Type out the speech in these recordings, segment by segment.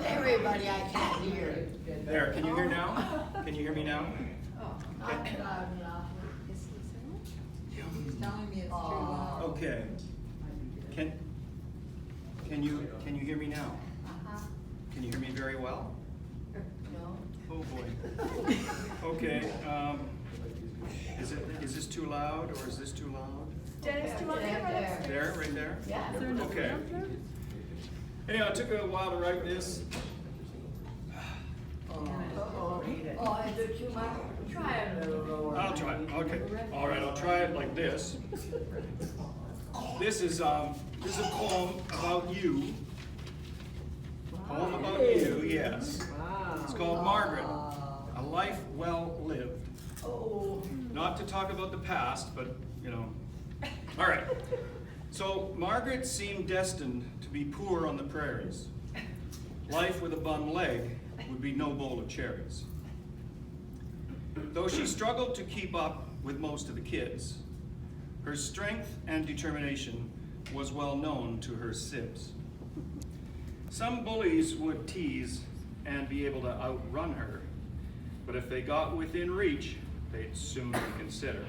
Everybody, I can't hear. There, can you hear now? Can you hear me now? Not loud enough. He's telling me it's too loud. Okay. Can you hear me now? Can you hear me very well? No. Oh boy. Okay. Is this too loud or is this too loud? Dennis, do you want me to run upstairs? There, right there. Yeah. Okay. Anyhow, it took a while to write this. Uh-oh. Oh, is it too much? Try a little lower. I'll try it. Okay. All right. I'll try it like this. This is a poem about you. Poem about you. Yes. Wow. It's called Margaret. A life well lived. Oh. Not to talk about the past, but you know. All right. So Margaret seemed destined to be poor on the prairies. Life with a bum leg would be no bowl of cherries. Though she struggled to keep up with most of the kids, her strength and determination was well known to her sibs. Some bullies would tease and be able to outrun her, but if they got within reach, they'd soon reconsider.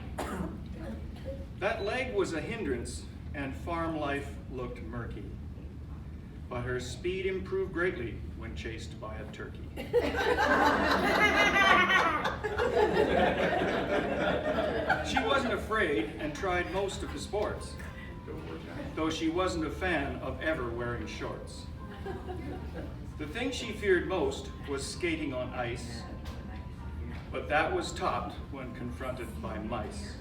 That leg was a hindrance and farm life looked murky, but her speed improved greatly when chased by a turkey. She wasn't afraid and tried most of the sports, though she wasn't a fan of ever wearing shorts. The thing she feared most was skating on ice, but that was topped when confronted by mice.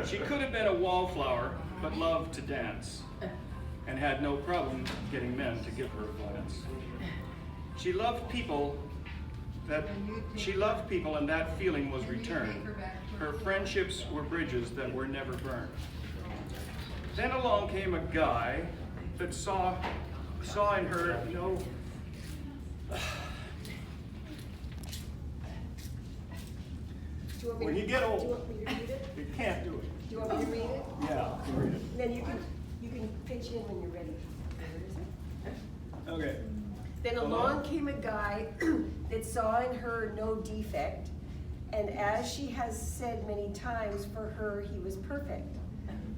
She could have been a wallflower, but loved to dance, and had no problem getting men to give her a glance. She loved people, and that feeling was returned. Her friendships were bridges that were never burned. Then along came a guy that saw in her, you know, when you get old, Do you want me to read it? you can't do it. Do you want me to read it? Yeah, I can read it. Then you can pitch in when you're ready. Okay. Then along came a guy that saw in her no defect, and as she has said many times, for her he was perfect.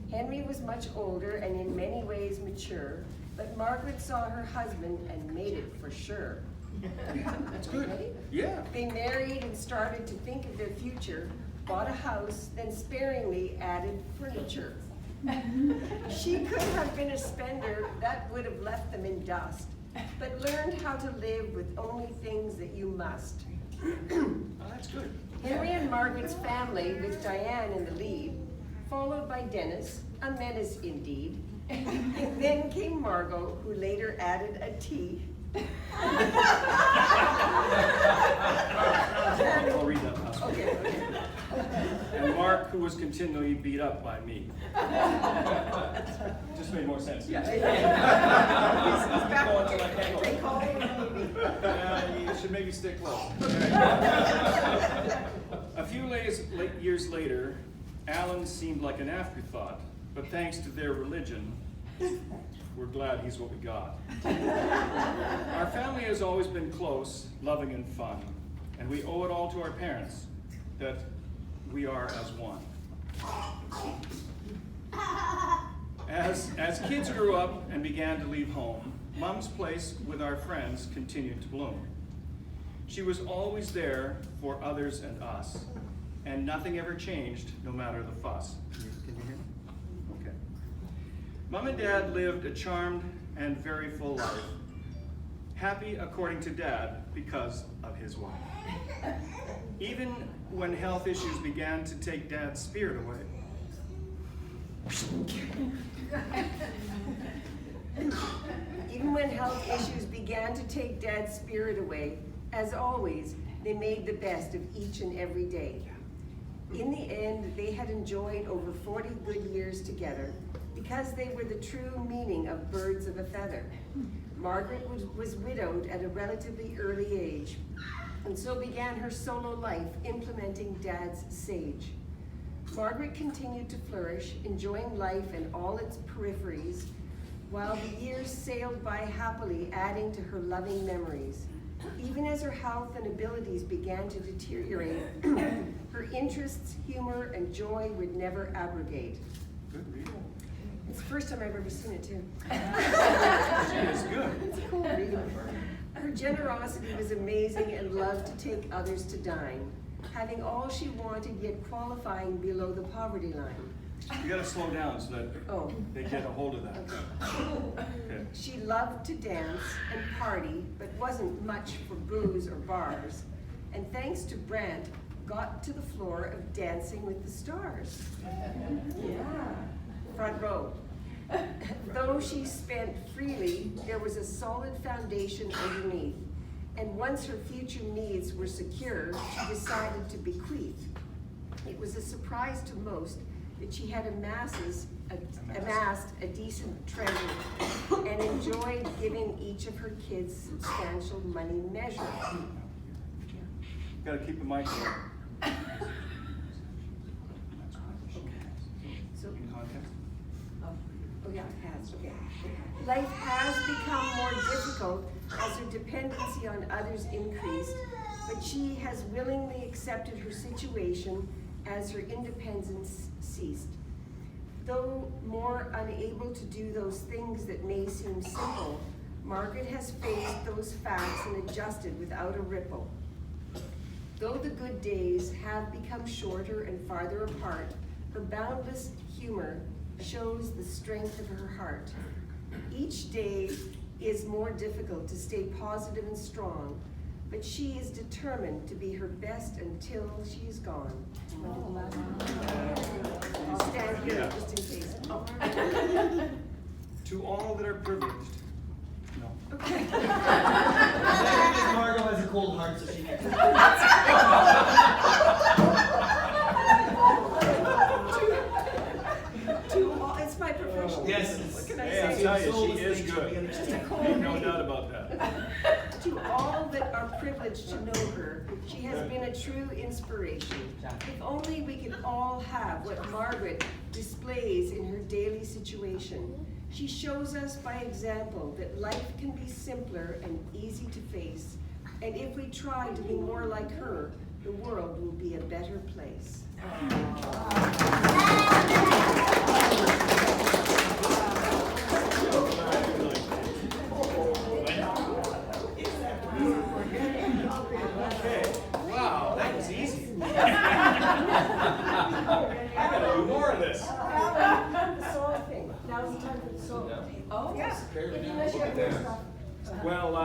Henry was much older and in many ways mature, but Margaret saw her husband and made it for sure. That's good. Ready? Yeah. They married and started to think of their future, bought a house, then sparingly added furniture. She could have been a spender, that would have left them in dust, but learned how to live with only things that you must. Oh, that's good. Henry and Margaret's family, with Diane in the lead, followed by Dennis, a menace indeed. And then came Margot, who later added a T. I'll read that last one. Okay. And Mark, who was continually beat up by me. Just made more sense. Yeah. He's back. going to my ankle. They call him maybe. You should maybe stick close. A few years later, Alan seemed like an afterthought, but thanks to their religion, we're glad he's what we got. Our family has always been close, loving, and fun, and we owe it all to our parents that we are as one. As kids grew up and began to leave home, Mom's place with our friends continued to bloom. She was always there for others and us, and nothing ever changed, no matter the fuss. Can you hear me? Okay. Mom and Dad lived a charmed and very full life, happy according to Dad because of his wife. Even when health issues began to take Dad's spirit away. Even when health issues began to take Dad's spirit away, as always, they made the best of each and every day. In the end, they had enjoyed over 40 good years together because they were the true meaning of birds of a feather. Margaret was widowed at a relatively early age, and so began her solo life implementing Dad's sage. Margaret continued to flourish, enjoying life and all its peripheries, while the years sailed by happily, adding to her loving memories. Even as her health and abilities began to deteriorate, her interests, humor, and joy would never abrogate. Good reading. It's the first time I've ever seen it, too. She is good. It's a cool reading. Her generosity was amazing and loved to take others to dine, having all she wanted yet qualifying below the poverty line. You gotta slow down so that Oh. they get a hold of that. Okay. She loved to dance and party, but wasn't much for booze or bars. And thanks to Brant, got to the floor of Dancing with the Stars. Yeah, front row. Though she spent freely, there was a solid foundation underneath. And once her future needs were secure, she decided to bequeath. It was a surprise to most that she had amassed a decent treasure and enjoyed giving each of her kids substantial money measure. Gotta keep the mic on. So, In context? oh yeah, it has, okay. Life has become more difficult as her dependency on others increased, but she has willingly accepted her situation as her independence ceased. Though more unable to do those things that may seem simple, Margaret has faced those facts and adjusted without a ripple. Though the good days have become shorter and farther apart, her boundless humor shows the strength of her heart. Each day is more difficult to stay positive and strong, but she is determined to be her best until she is gone. I'll stand here just in case. To all that are privileged. No. Okay. Because Margot has a cold heart, so she can't. It's my profession. Yes. What can I Hey, I'll say? tell you, she is good. Just a cold Ain't no reading. doubt about that. To all that are privileged to know her, she has been a true inspiration. If only we could all have what Margaret displays in her daily situation. She shows us by example that life can be simpler and easy to face. And if we try to be more like her, the world will be a better place. Okay. Wow, that was easy. I gotta do more of this. The song thing. Now's the time for the song. Oh, Yes. Fairly Unless you have more stuff. Well,